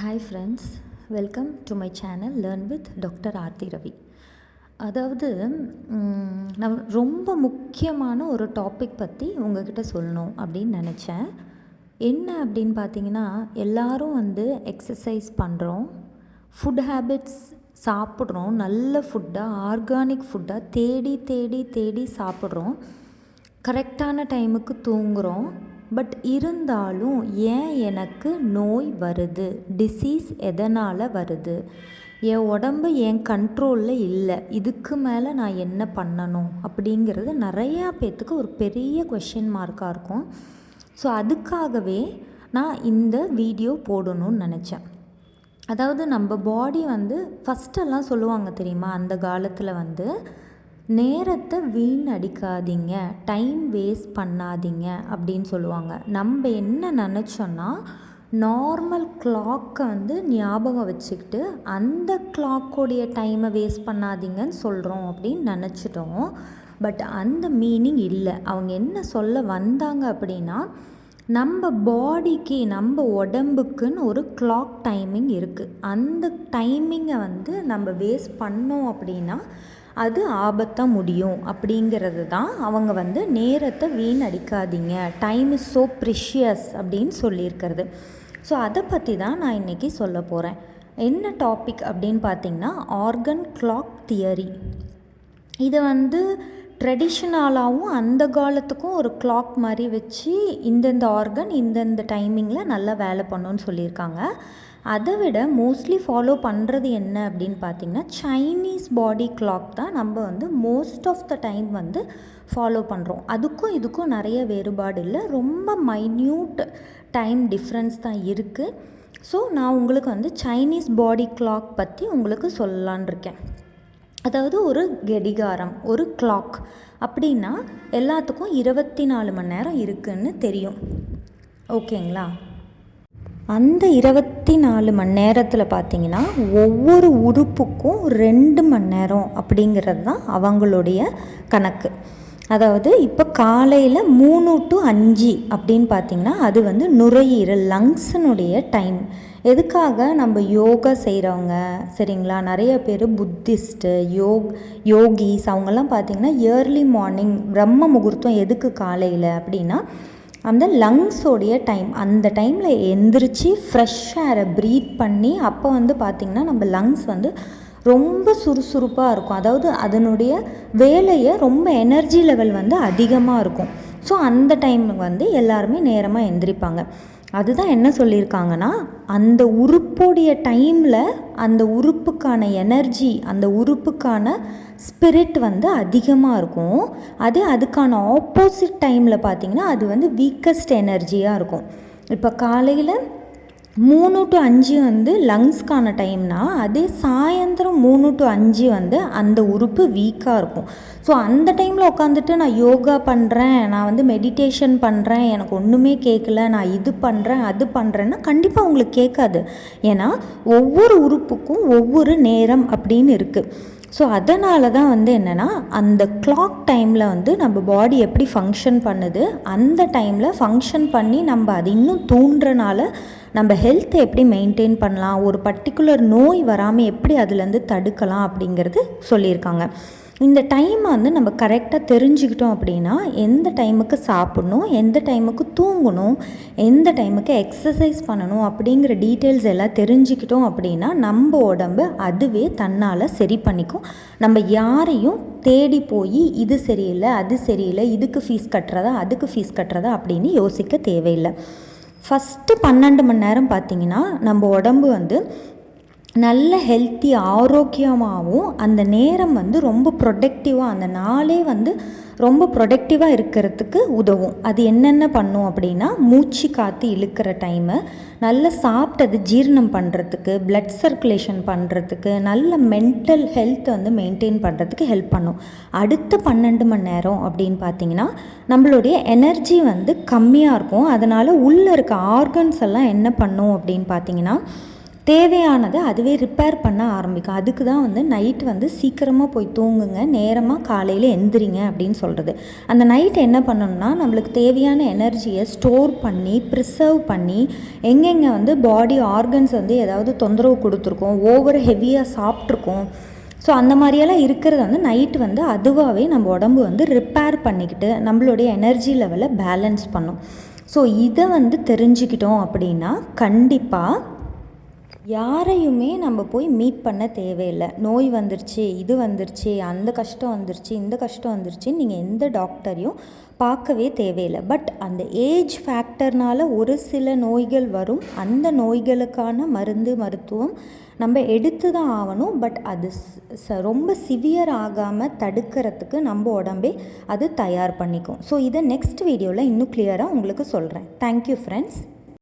Hi friends, welcome to my channel learn with doctor Aarthi Ravi. அதாவது நான் ரொம்ப முக்கியமான ஒரு டாபிக் பற்றி உங்ககிட்ட சொல்லணும் அப்படின்னு நினச்சேன். என்ன அப்படின்னு பார்த்தீங்கன்னா, எல்லோரும் எக்ஸசைஸ் பண்ணுறோம், ஃபுட் ஹேபிட்ஸ் சாப்பிட்றோம், நல்ல ஃபுட்டாக ஆர்கானிக் ஃபுட்டாக தேடி தேடி தேடி சாப்பிட்றோம், கரெக்டான டைமுக்கு தூங்குகிறோம். பட் இருந்தாலும் ஏன் எனக்கு நோய் வருது, டிசீஸ் எதனால் வருது, என் உடம்பு என் கண்ட்ரோலில் இல்லை, இதுக்கு மேலே நான் என்ன பண்ணணும் அப்படிங்கிறது நிறையா பேர்த்துக்கு ஒரு பெரிய கொஷின் மார்க்காக இருக்கும். ஸோ அதுக்காகவே நான் இந்த வீடியோ போடணும்னு நினச்சேன். அதாவது நம்ம பாடி ஃபஸ்ட்டெல்லாம் சொல்லுவாங்க தெரியுமா, அந்த காலத்தில் நேரத்தை வீணடிக்காதீங்க, டைம் வேஸ்ட் பண்ணாதீங்க அப்படின்னு சொல்லுவாங்க. நம்ம என்ன நினச்சோன்னா, நார்மல் கிளாக்கை ஞாபகம் வச்சுக்கிட்டு அந்த கிளாக்கோடைய டைமை வேஸ்ட் பண்ணாதீங்கன்னு சொல்கிறோம் அப்படின்னு நினச்சிட்டோம். பட் அந்த மீனிங் இல்லை. அவங்க என்ன சொல்ல வந்தாங்க அப்படின்னா, நம்ம பாடிக்கு நம்ம உடம்புக்குன்னு ஒரு கிளாக் டைமிங் இருக்குது. அந்த டைமிங்கை நம்ம வேஸ்ட் பண்ணோம் அப்படின்னா அது ஆபத்தாக முடியும் அப்படிங்கிறது தான் அவங்க நேரத்தை வீணடிக்காதீங்க, டைம் இஸ் ஸோ ப்ரிஷியஸ் அப்படின்னு சொல்லியிருக்கிறது. ஸோ அதை பற்றி தான் நான் இன்றைக்கி சொல்ல போகிறேன். என்ன டாபிக் அப்படின்னு பார்த்திங்கன்னா, ஆர்கன் கிளாக் தியரி. இது ட்ரெடிஷ்னலாகவும் அந்த காலத்துக்கும் ஒரு கிளாக் மாதிரி வச்சு இந்தந்த ஆர்கன் இந்தந்த டைமிங்கில் நல்லா வேலை பண்ணணுன்னு சொல்லியிருக்காங்க. அதை விட மோஸ்ட்லி ஃபாலோ பண்ணுறது என்ன அப்படின்னு பார்த்திங்கன்னா, சைனீஸ் பாடி கிளாக் தான் நம்ம most of the time follow பண்ணுறோம். அதுக்கும் இதுக்கும் நிறைய வேறுபாடு இல்லை, ரொம்ப மைன்யூட் டைம் டிஃப்ரென்ஸ் தான் இருக்குது. ஸோ நான் உங்களுக்கு சைனீஸ் பாடி கிளாக் பற்றி உங்களுக்கு சொல்லலான் இருக்கேன். அதாவது ஒரு கடிகாரம், ஒரு கிளாக் அப்படின்னா எல்லாத்துக்கும் 24 மணி நேரம் இருக்குதுன்னு தெரியும், ஓகேங்களா? அந்த 24 மணி நேரத்தில் பார்த்திங்கன்னா ஒவ்வொரு உறுப்புக்கும் 2 மணி நேரம் அப்படிங்கிறது தான் அவங்களுடைய கணக்கு. அதாவது இப்போ காலையில் 3 to 5 அப்படின்னு பார்த்திங்கன்னா அது நுரையீரல், லங்ஸினுடைய டைம். எதுக்காக நம்ம யோகா செய்கிறவங்க சரிங்களா, நிறைய பேர் புத்திஸ்ட்டு, யோகிஸ் அவங்கெல்லாம் பார்த்திங்கன்னா ஏர்லி மார்னிங் பிரம்ம முகூர்த்தம் எதுக்கு காலையில் அப்படின்னா, அந்த லங்ஸோடைய டைம், அந்த டைமில் எந்திரிச்சு ஃப்ரெஷ் ஏரை ப்ரீத் பண்ணி அப்போ பார்த்திங்கன்னா நம்ம லங்ஸ் ரொம்ப சுறுசுறுப்பாக இருக்கும். அதாவது அதனுடைய வேலையை ரொம்ப எனர்ஜி லெவல் அதிகமாக இருக்கும். ஸோ அந்த டைமுக்கு எல்லாருமே நேரமாக எந்திரிப்பாங்க. அதுதான் என்ன சொல்லியிருக்காங்கன்னா, அந்த உறுப்புடைய டைமில் அந்த உறுப்புக்கான எனர்ஜி, அந்த உறுப்புக்கான ஸ்பிரிட் அதிகமாக இருக்கும். அதுக்கான ஆப்போசிட் டைமில் பார்த்திங்கன்னா அது வீக்கஸ்ட் எனர்ஜியாக இருக்கும். இப்போ காலையில் 3 to 5 லங்ஸ்க்கான டைம்னா, அதே சாயந்தரம் 3 to 5 அந்த உறுப்பு வீக்காக இருக்கும். ஸோ அந்த டைமில் உட்காந்துட்டு நான் யோகா பண்ணுறேன், நான் மெடிடேஷன் பண்ணுறேன், எனக்கு ஒன்றுமே கேட்கல, நான் இது பண்ணுறேன் அது பண்ணுறேன்னா கண்டிப்பாக உங்களுக்கு கேட்காது. ஏன்னா ஒவ்வொரு உறுப்புக்கும் ஒவ்வொரு நேரம் அப்படின்னு இருக்குது. ஸோ அதனால தான் என்னென்னா, அந்த கிளாக் டைமில் நம்ம பாடி எப்படி ஃபங்க்ஷன் பண்ணுது, அந்த டைமில் ஃபங்க்ஷன் பண்ணி நம்ம அது இன்னும் தூண்டுறனால நம்ம ஹெல்த்தை எப்படி மெயின்டைன் பண்ணலாம், ஒரு பர்டிகுலர் நோய் வராமல் எப்படி அதுலேருந்து தடுக்கலாம் அப்படிங்கிறது சொல்லியிருக்காங்க. இந்த டைமை நம்ம கரெக்டாக தெரிஞ்சுக்கிட்டோம் அப்படின்னா, எந்த டைமுக்கு சாப்பிட்ணும், எந்த டைமுக்கு தூங்கணும், எந்த டைமுக்கு எக்ஸசைஸ் பண்ணணும் அப்படிங்கிற டீட்டெயில்ஸ் எல்லாம் தெரிஞ்சுக்கிட்டோம் அப்படின்னா நம்ம உடம்பு அதுவே தன்னால் சரி பண்ணிக்கும். நம்ம யாரையும் தேடி போய் இது சரியில்லை அது சரியில்லை, இதுக்கு ஃபீஸ் கட்டுறதா அதுக்கு ஃபீஸ் கட்டுறதா அப்படின்னு யோசிக்க தேவையில்லை. ஃபஸ்ட்டு 12 மணி நேரம் பார்த்திங்கன்னா நம்ம உடம்பு நல்ல ஹெல்த்தி ஆரோக்கியமாகவும், அந்த நேரம் ரொம்ப ப்ரொடக்டிவாக, அந்த நாளே ரொம்ப ப்ரொடக்டிவாக இருக்கிறதுக்கு உதவும். அது என்னென்ன பண்ணும் அப்படின்னா, மூச்சு காற்று இழுக்கிற டைமு, நல்ல சாப்பிட்டது ஜீரணம் பண்ணுறதுக்கு, பிளட் சர்க்குலேஷன் பண்ணுறதுக்கு, நல்ல மென்டல் ஹெல்த் மெயின்டைன் பண்ணுறதுக்கு ஹெல்ப் பண்ணும். அடுத்த 12 மணி நேரம் அப்படின்னு பார்த்திங்கன்னா நம்மளுடைய எனர்ஜி கம்மியாக இருக்கும். அதனால் உள்ளே இருக்க ஆர்கன்ஸ் எல்லாம் என்ன பண்ணும் அப்படின்னு பார்த்திங்கன்னா, தேவையானதை அதுவே ரிப்பேர் பண்ண ஆரம்பிக்கும். அதுக்கு தான் வந்து நைட்டு வந்து சீக்கிரமாக போய் தூங்குங்க, நேரமாக காலையில் எந்திரிங்க அப்படின்னு சொல்கிறது. அந்த நைட்டு என்ன பண்ணணும்னா, நம்மளுக்கு தேவையான எனர்ஜியை ஸ்டோர் பண்ணி ப்ரிசர்வ் பண்ணி எங்கெங்கே வந்து பாடி ஆர்கன்ஸ் வந்து ஏதாவது தொந்தரவு கொடுத்துருக்கோம், ஓவர் ஹெவியாக சாப்பிட்ருக்கோம், ஸோ அந்த மாதிரியெல்லாம் இருக்கிறது வந்து நைட்டு வந்து அதுவாகவே நம்ம உடம்பு வந்து ரிப்பேர் பண்ணிக்கிட்டு நம்மளுடைய எனர்ஜி லெவலை பேலன்ஸ் பண்ணும். ஸோ இதை வந்து தெரிஞ்சுக்கிட்டோம் அப்படின்னா கண்டிப்பாக யாரையுமே நம்ம போய் மீட் பண்ண தேவையில்லை. நோய் வந்துருச்சு, இது வந்துருச்சு, அந்த கஷ்டம் வந்துருச்சு, இந்த கஷ்டம் வந்துருச்சுன்னு நீங்கள் எந்த டாக்டரையும் பார்க்கவே தேவையில்லை. பட் அந்த ஏஜ் ஃபேக்டர்னால் ஒரு சில நோய்கள் வரும். அந்த நோய்களுக்கான மருத்துவம் நம்ம எடுத்து தான் ஆகணும். பட் அது ரொம்ப சிவியர் ஆகாமல் தடுக்கிறதுக்கு நம்ம உடம்பே அது தயார் பண்ணிக்கும். ஸோ இதை நெக்ஸ்ட் வீடியோவில் இன்னும் கிளியராக உங்களுக்கு சொல்கிறேன். Thank you friends.